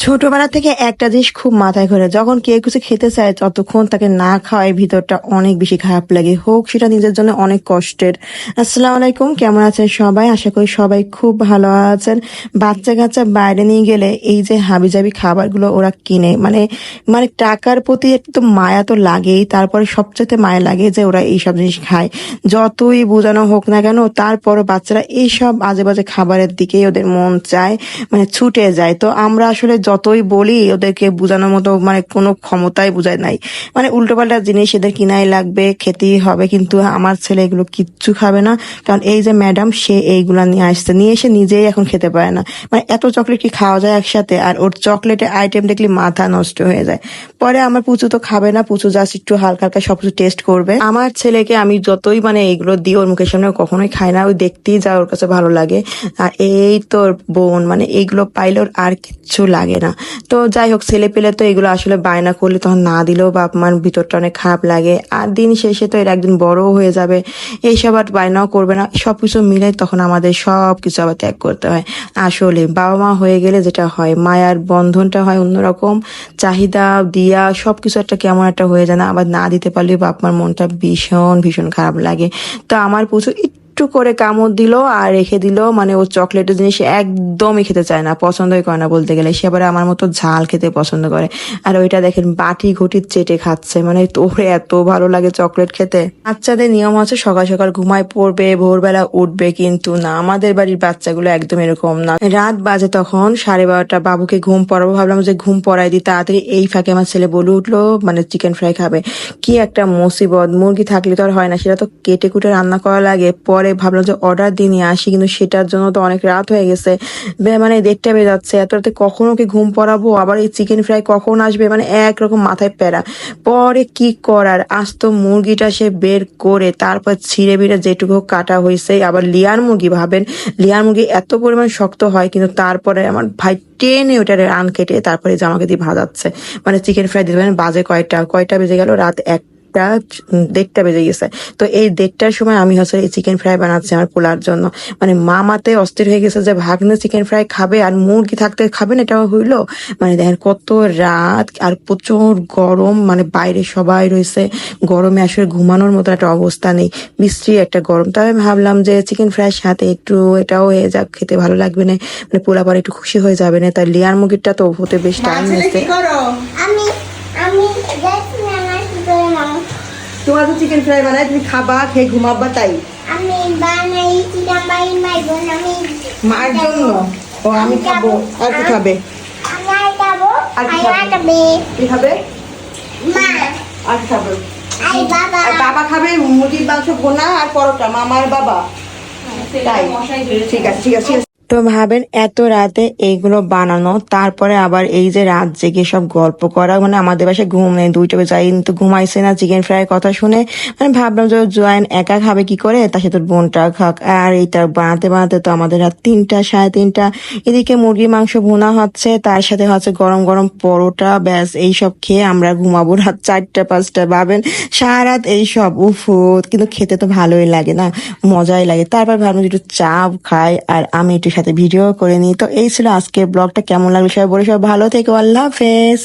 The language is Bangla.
ছোটবেলা থেকে একটা জিনিস খুব মাথায় ঘোরে, যখন কেউ কিছু খেতে চায় ততক্ষণ তাকে না খাওয়ায় ভিতরটা অনেক বেশি খারাপ লাগে, হোক সেটা নিজের জন্য অনেক কষ্টের। আসসালামু আলাইকুম, কেমন আছেন সবাই? আশা করি সবাই খুব ভালো আছেন। বাচ্চা কাচ্চা বাইরে নিয়ে গেলে এই যে হাবিজাবি খাবারগুলো ওরা কিনে, মানে মানে টাকার প্রতি একটু মায়া তো লাগেই, তারপরে সবচেয়ে মায়া লাগে যে ওরা এইসব জিনিস খায়। যতই বোঝানো হোক না কেন, তারপরও বাচ্চারা এইসব আজে বাজে খাবারের দিকেই ওদের মন চায়, মানে ছুটে যায়। তো আমরা আসলে যতই বলি ওদেরকে বোঝানোর মতো মানে কোনো ক্ষমতাই বোঝায় নাই, মানে উল্টোপাল্টা জিনিস এদের কিনাই লাগবে, খেতেই হবে। কিন্তু আমার ছেলে এগুলো কিচ্ছু খাবে না, কারণ এই যে ম্যাডাম সে এইগুলা নিয়ে আসছে, নিয়ে এসে নিজেই এখন খেতে পারে না। মানে এত চকলেট কি খাওয়া যায় একসাথে? আর ওর চকলেটের আইটেম দেখলে মাথা নষ্ট হয়ে যায়। পরে আমার পুচু তো খাবে না, পুচু জাস্ট একটু হালকা হালকা সবকিছু টেস্ট করবে। আমার ছেলেকে আমি যতই মানে এগুলো দিই ওর মুখের সামনে কখনোই খায় না, ওই দেখতেই যা ওর কাছে ভালো লাগে। আর এই তোর বোন মানে এইগুলো পাইলে ওর আর কিচ্ছু লাগে না। তো যাই হোক, ছেলে পেলে তো এগুলো আসলে বায়না করলে তখন না দিলেও বাপ মার ভিতরটা অনেক খারাপ লাগে। আর দিন শেষে তো এর একদিন বড়ও হয়ে যাবে, এইসব আর বায়নাও করবে না। সবকিছু মিলে তখন আমাদের সবকিছু আবার ত্যাগ করতে হয়। আসলে বাবা মা হয়ে গেলে যেটা হয়, মায়ার বন্ধনটা হয় অন্যরকম, চাহিদা দিয়া সবকিছু একটা কেমন একটা হয়ে যায় না, আবার না দিতে পারলে বাপ মার মনটা ভীষণ ভীষণ খারাপ লাগে। তো আমার প্রচুর একটু করে কামড় দিল আর রেখে দিল, মানে ও চকলেটের জিনিস একদমই খেতে চায় না, পছন্দই করে না বলতে গেলে। সে আবার আমার মতো ঝাল খেতে পছন্দ করে। আর ওইটা দেখেন বাটি ঘটি চেটে খাচ্ছে, মানে তোরে এত ভালো লাগে চকলেট খেতে। বাচ্চাদের নিয়ম আছে সকাল সকাল ঘুমায় পড়বে, ভোরবেলা উঠবে, কিন্তু না, আমাদের বাড়ির বাচ্চাগুলো একদম এরকম না। রাত বাজে তখন 12:30, বাবুকে ঘুম পড়াবো, ভাবলাম যে ঘুম পড়াই দিই তাড়াতাড়ি। এই ফাঁকে আমার ছেলে বলে উঠলো মানে চিকেন ফ্রাই খাবে। কি একটা মুসিবত, মুরগি থাকলে তো আর হয় না, সেটা তো কেটে কুটে রান্না করা লাগে। পরে ভাবলাম যে অর্ডার দিয়ে নিয়ে আসি, কিন্তু সেটার জন্য তো অনেক রাত হয়ে গেছে, মানে 1:30 বেজে যাচ্ছে। এত রাতে কখন ওকে ঘুম পড়াবো, আবার এই চিকেন ফ্রাই কখন আসবে, মানে একরকম মাথায় প্যারা। পরে কি করার, আস্ত মুরগিটা সে বের করে তারপর ছিঁড়ে বিড়ে যেটুকু কাটা হয়েছে। আবার লিয়ার মুরগি, ভাবেন লিয়ার মুরগি এত পরিমাণ শক্ত হয়, কিন্তু তারপরে আমার ভাই টেনে ওটার রান কেটে তারপরে জামাকে দিয়ে ভাজাচ্ছে, মানে চিকেন ফ্রাই দিতে পারেন। বাজে কয়টা বেজে গেল, রাত 1:30 বেজে গেছে। তো এই 1:30টার সময় আমি হচ্ছে এই চিকেন ফ্রাই বানাচ্ছি আমার পোলার জন্য। মানে মামাতে অস্থির হয়ে গেছে যে ভাগ্নে চিকেন ফ্রাই খাবে আর মুরগি থাকতে খাবেন, এটা হইলো? মানে দেখেন কত রাত আর প্রচুর গরম, মানে বাইরে সবাই রয়েছে, গরমে আসলে ঘুমানোর মতো একটা অবস্থা নেই, বিশ্রী একটা গরম। তবে ভাবলাম যে চিকেন ফ্রাইয়ের সাথে একটু এটাও হয়ে যাক, খেতে ভালো লাগবে না, মানে পোলা পরে একটু খুশি হয়ে যাবে না। তাই লিয়ার মুরগিটা তো হতে বেশ টাইম নিচ্ছে। তোমার তো চিকেন ফ্রাই বানাই, তুমি খাবা, খেয়ে ঘুমাবা, তাই আমি বানাই চিকেন ফ্রাই মার জন্য। ও আমি খাবো, আর কি খাবে? আমি খাবো, আর কি খাবে কি খাবে? মা আর কি খাবে? আই বাবা আর বাবা খাবে মুরগির মাংস ভুনা আর পরোটা, মামার বাবা। তাই ঠিক আছে ঠিক আছে। তো ভাবেন এত রাতে এইগুলো বানানো, তারপরে আবার এই যে রাত জেগে সব গল্প করা, মানে আমাদের বাসায় ঘুম নেই, 2টা বেজে যাই তো ঘুমাইছে না চিকেন ফ্রাই কথা শুনে। মানে ভাবলাম যে জয়েন একা খাবে কি করে, তার সাথে বোনটা খাক। আর এইটা বানাতে বানাতে তো আমাদের রাত 3টা 3:30। এদিকে মুরগির মাংস ভুনা হচ্ছে, তার সাথে হচ্ছে গরম গরম পরোটা, ব্যাস এইসব খেয়ে আমরা ঘুমাবো রাত 4টা 5টা। ভাবেন সারা রাত এইসব, উফ। কিন্তু খেতে তো ভালোই লাগে না, মজাই লাগে। তারপর ভাবলাম একটু চা খাই আর আমি একটু সাথে ভিডিও করে নিই। তো এই ছিল আজকের ব্লগটা, কেমন লাগলো সবাই বলে, সব ভালো থেকো, আল্লাহ হাফেজ।